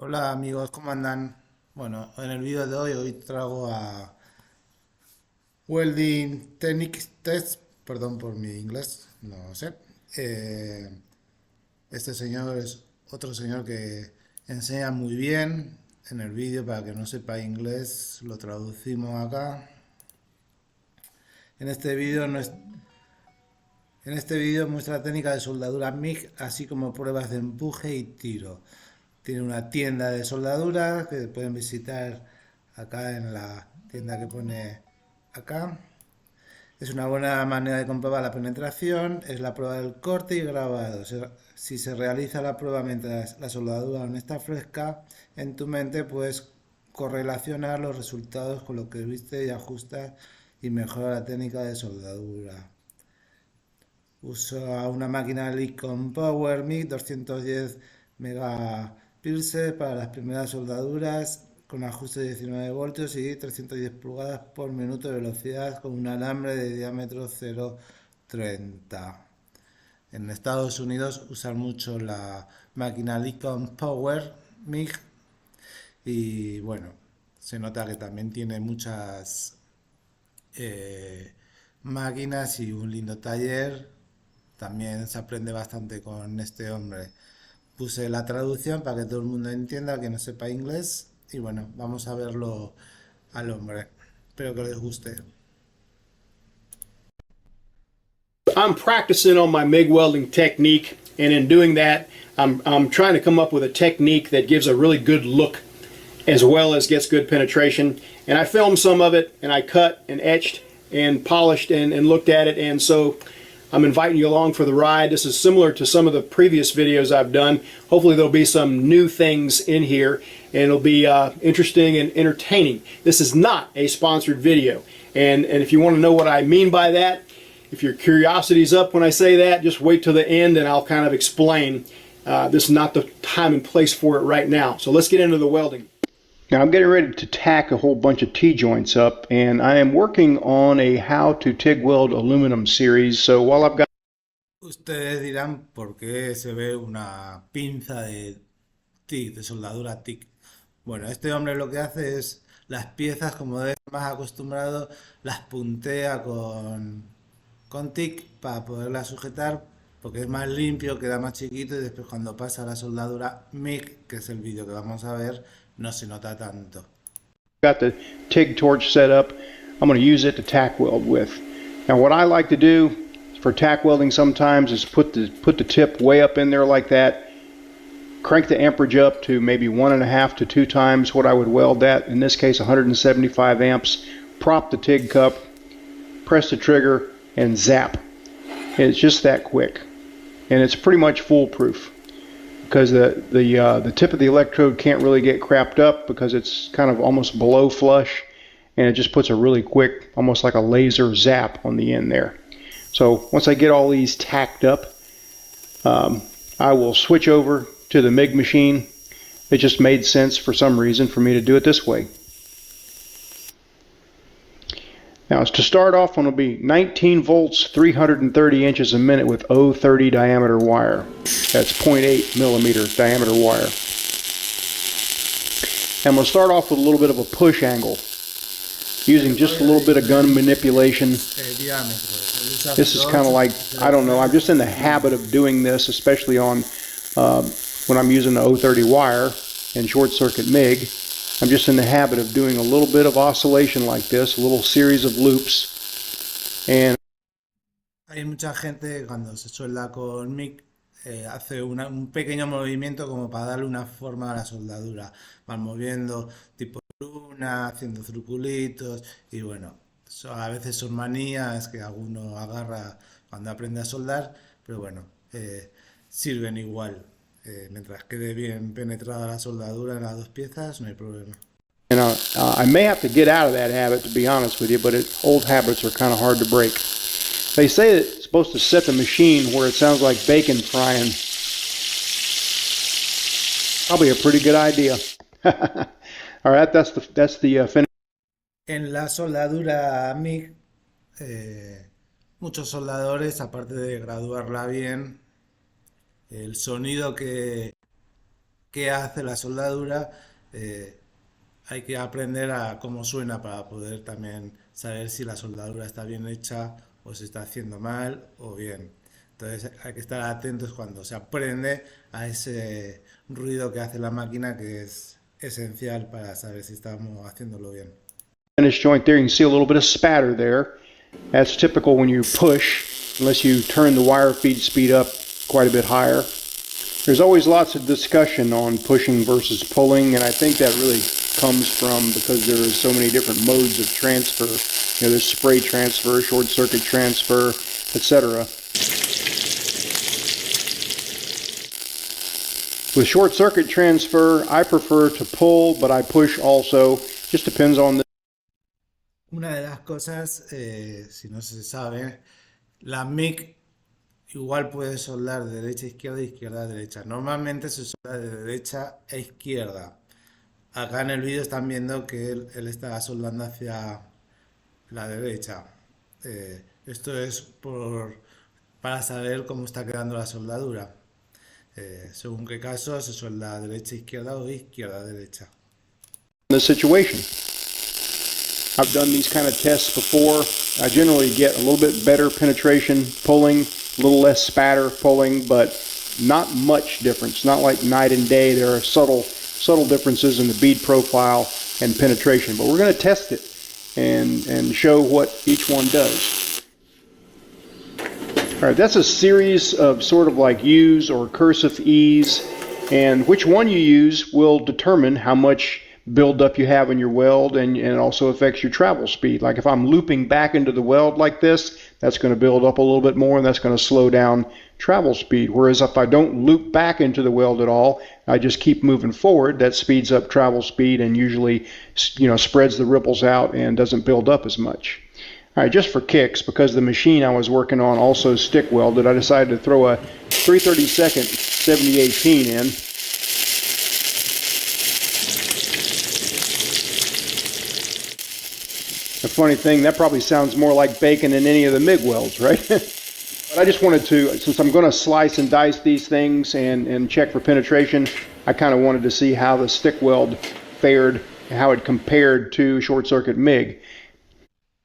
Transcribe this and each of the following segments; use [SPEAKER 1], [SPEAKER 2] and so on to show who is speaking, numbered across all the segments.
[SPEAKER 1] Hola amigos, ¿cómo andan? Bueno, en el vídeo de hoy traigo a Welding Technique Test, perdón por mi inglés, no sé. Eh, este señor es otro señor que enseña muy bien en el vídeo. Para que no sepa inglés, lo traducimos acá. En este vídeo no es- En este vídeo muestra la técnica de soldadura MIG, así como pruebas de empuje y tiro. Tiene una tienda de soldadura que pueden visitar acá en la tienda que pone acá. Es una buena manera de comprobar la penetración, es la prueba del corte y grabado. Si se realiza la prueba mientras la soldadura aún está fresca, en tu mente puedes correlacionar los resultados con lo que viste y ajustar y mejorar la técnica de soldadura. Usa una máquina LIG con Power MIG 210 megapíxeles para las primeras soldaduras con ajuste de 19 voltios y 310 pulgadas por minuto de velocidad con un alambre de diámetro 0,30. En Estados Unidos usan mucho la máquina LIG con Power MIG y bueno, se nota que también tiene muchas eh, máquinas y un lindo taller. También se aprende bastante con este hombre. Puse la traducción para que todo el mundo entienda, que no sepa inglés. Y bueno, vamos a verlo al hombre. Espero que les guste.
[SPEAKER 2] I'm practicing on my MIG welding technique, and in doing that, I'm trying to come up with a technique that gives a really good look as well as gets good penetration. And I filmed some of it, and I cut and etched and polished and looked at it, and so I'm inviting you along for the ride. This is similar to some of the previous videos I've done. Hopefully there'll be some new things in here, and it'll be interesting and entertaining. This is not a sponsored video, and if you want to know what I mean by that, if your curiosity's up when I say that, just wait till the end and I'll kind of explain. This is not the time and place for it right now. So let's get into the welding. Now I'm getting ready to tack a whole bunch of T-joints up, and I am working on a how to TIG weld aluminum series. So while I've got
[SPEAKER 1] Ustedes dirán por qué se ve una pinza de TIG, de soldadura TIG. Bueno, este hombre lo que hace es las piezas, como es más acostumbrado, las puntea con TIG para poderlas sujetar, porque es más limpio, queda más chiquito y después cuando pasa a la soldadura MIG, que es el vídeo que vamos a ver, no se nota tanto.
[SPEAKER 2] got the TIG torch set up, I'm going to use it to tack weld with. Now what I like to do for tack welding sometimes is put the tip way up in there like that, crank the amperage up to maybe 1.5 to 2 times what I would weld at, in this case 175 amps, prop the TIG cup, press the trigger, and zap. And it's just that quick. And it's pretty much foolproof because the tip of the electrode can't really get crapped up because it's kind of almost below flush, and it just puts a really quick, almost like a laser zap on the end there. So once I get all these tacked up, I will switch over to the MIG machine. It just made sense for some reason for me to do it this way. Now to start off, I'm going to be 19 volts, 330 inches a minute with 0.30 diameter wire. That's 0.8 millimeter diameter wire. And I'm going to start off with a little bit of a push angle, using just a little bit of gun manipulation. This is kind of like, I don't know, I'm just in the habit of doing this, especially on when I'm using the 0.30 wire and short circuit MIG. I'm just in the habit of doing a little bit of oscillation like this, a little series of loops. And
[SPEAKER 1] Hay mucha gente cuando se suelda con MIG, hace un pequeño movimiento como para darle una forma a la soldadura. Van moviendo tipo luna, haciendo circulitos y bueno, a veces son manías que alguno agarra cuando aprende a soldar, pero bueno, sirven igual. Mientras quede bien penetrada la soldadura en las dos piezas, no hay problema.
[SPEAKER 2] I may have to get out of that habit, to be honest with you, but old habits are kind of hard to break. They say that it's supposed to set the machine where it sounds like bacon frying. Probably a pretty good idea. All right, that's the finish.
[SPEAKER 1] En la soldadura MIG, muchos soldadores, aparte de graduarla bien, el sonido qué hace la soldadura, hay que aprender a cómo suena para poder también saber si la soldadura está bien hecha o se está haciendo mal o bien. Entonces hay que estar atentos cuando se aprende a ese ruido que hace la máquina, que es esencial para saber si estamos haciéndolo bien.
[SPEAKER 2] Finish joint there, you can see a little bit of spatter there. That's typical when you push, unless you turn the wire feed speed up quite a bit higher. There's always lots of discussion on pushing versus pulling, and I think that really comes from because there are so many different modes of transfer. You know, there's spray transfer, short circuit transfer, etc. With short circuit transfer, I prefer to pull, but I push also. Just depends on the
[SPEAKER 1] Una de las cosas, si no se sabe, la MIG igual puede soldar de derecha a izquierda, izquierda a derecha. Normalmente se solda de derecha a izquierda. Acá en el vídeo están viendo que él está soldando hacia la derecha. Esto es para saber cómo está quedando la soldadura. Según qué caso se solda derecha a izquierda o izquierda a derecha.
[SPEAKER 2] situation. I've done these kind of tests before. I generally get a little bit better penetration pulling, a little less spatter pulling, but not much difference. Not like night and day. There are subtle differences in the bead profile and penetration. But we're going to test it and show what each one does. All right, that's a series of sort of like U's or cursive E's, and which one you use will determine how much buildup you have in your weld, and it also affects your travel speed. Like if I'm looping back into the weld like this, that's going to build up a little bit more, and that's going to slow down travel speed. Whereas if I don't loop back into the weld at all, I just keep moving forward, that speeds up travel speed and usually, you know, spreads the ripples out and doesn't build up as much. All right, just for kicks, because the machine I was working on also stick welded, I decided to throw a 3/32 7018 in. A funny thing, that probably sounds more like bacon than any of the MIG welds, right? But I just wanted to, since I'm going to slice and dice these things and check for penetration, I kind of wanted to see how the stick weld fared, how it compared to short circuit MIG.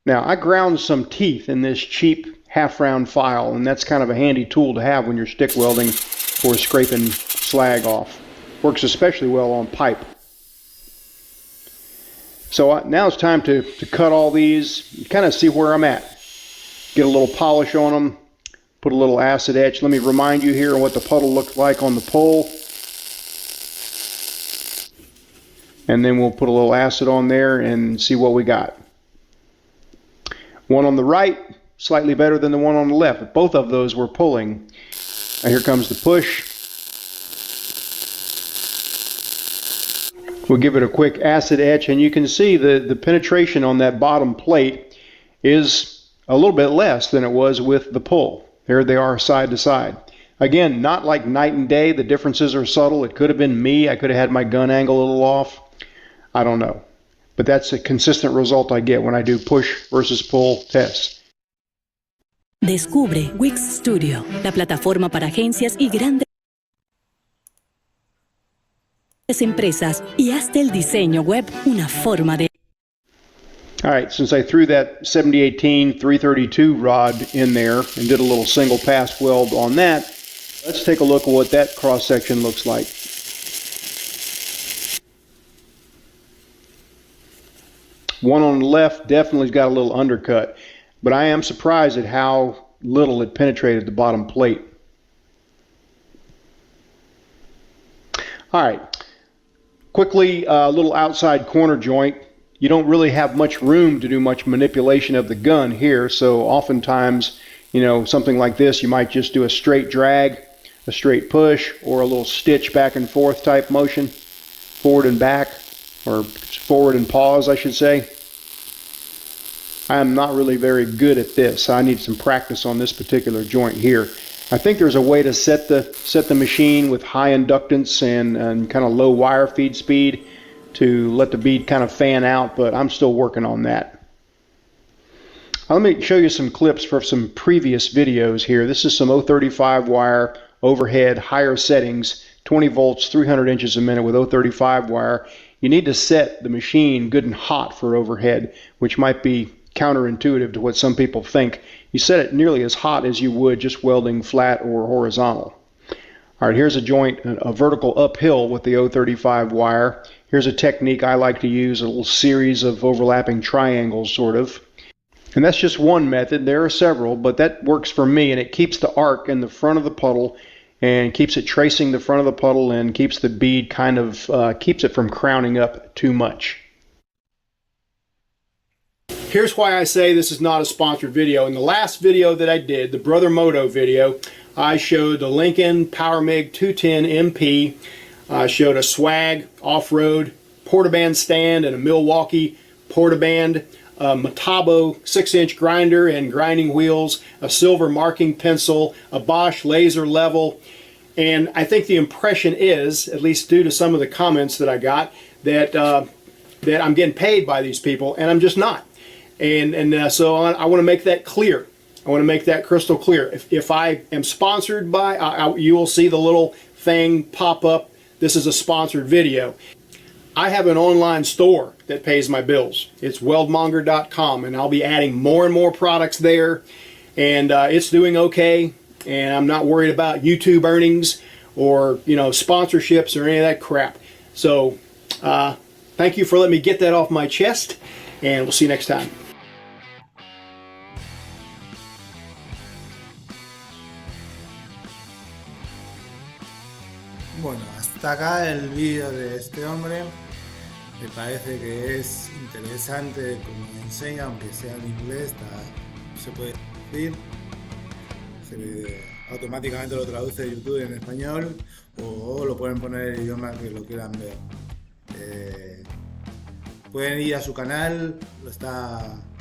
[SPEAKER 2] Now, I ground some teeth in this cheap half-round file, and that's kind of a handy tool to have when you're stick welding or scraping slag off. Works especially well on pipe. So now it's time to cut all these, kind of see where I'm at. Get a little polish on them, put a little acid etch. Let me remind you here what the puddle looked like on the pull. And then we'll put a little acid on there and see what we got. One on the right, slightly better than the one on the left, but both of those were pulling. Now here comes the push. We'll give it a quick acid etch, and you can see the penetration on that bottom plate is a little bit less than it was with the pull. There they are side to side. Again, not like night and day. The differences are subtle. It could have been me. I could have had my gun angle a little off. I don't know. But that's a consistent result I get when I do push versus pull tests.
[SPEAKER 3] Descubre Wix Studio, la plataforma para agencias y grandes empresas, y haz del diseño web una forma de...
[SPEAKER 2] All right, since I threw that 7018 332 rod in there and did a little single pass weld on that, let's take a look at what that cross section looks like. One on the left definitely got a little undercut, but I am surprised at how little it penetrated the bottom plate. All right, quickly, a little outside corner joint. You don't really have much room to do much manipulation of the gun here, so oftentimes, you know, something like this, you might just do a straight drag, a straight push, or a little stitch back and forth type motion, forward and back, or forward and pause, I should say. I am not really very good at this. I need some practice on this particular joint here. I think there's a way to set the machine with high inductance and kind of low wire feed speed to let the bead kind of fan out, but I'm still working on that. Let me show you some clips for some previous videos here. This is some 035 wire overhead higher settings 20 volts, 300 inches a minute with 035 wire, you need to set the machine good and hot for overhead, which might be counterintuitive to what some people think. You set it nearly as hot as you would just welding flat or horizontal. All right, here's a joint, a vertical uphill with the 035 wire. Here's a technique I like to use, a little series of overlapping triangles, sort of. And that's just one method. There are several, but that works for me, and it keeps the arc in the front of the puddle and keeps it tracing the front of the puddle and keeps the bead kind of, keeps it from crowning up too much. Here's why I say this is not a sponsored video. In the last video that I did, the Brother Moto video, I showed the Lincoln Power MIG 210 MP. I showed a Swag off-road portaband stand and a Milwaukee portaband, a Metabo 6-inch grinder and grinding wheels, a silver marking pencil, a Bosch laser level. And I think the impression is, at least due to some of the comments that I got, that I'm getting paid by these people, and I'm just not. So I want to make that clear. I want to make that crystal clear. If I am sponsored by, you will see the little thing pop up. This is a sponsored video. I have an online store that pays my bills. It's WeldMonger.com, and I'll be adding more and more products there. And it's doing okay. And I'm not worried about YouTube earnings or sponsorships or any of that crap. So thank you for letting me get that off my chest, and we'll see you next time.
[SPEAKER 1] Bueno, hasta acá el vídeo de este hombre. Me parece que es interesante como me enseña, aunque sea en inglés, se puede decir. Automáticamente lo traduce YouTube en español o lo pueden poner en el idioma que lo quieran ver. Pueden ir a su canal,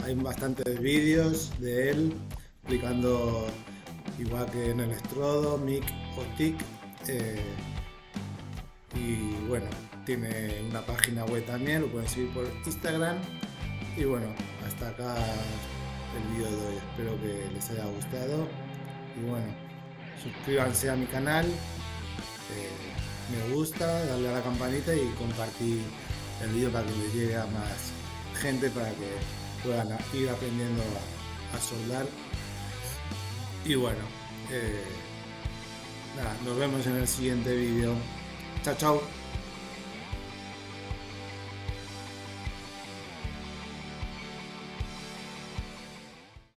[SPEAKER 1] hay bastantes vídeos de él explicando, igual que en el estrodo, MIG o TIC. Y bueno, tiene una página web también, lo pueden seguir por Instagram. Y bueno, hasta acá el vídeo de hoy, espero que les haya gustado. Y bueno, suscríbanse a mi canal, me gusta, darle a la campanita y compartir el vídeo para que les llegue a más gente, para que puedan ir aprendiendo a soldar. Y bueno, nada, nos vemos en el siguiente vídeo. Chao, chao.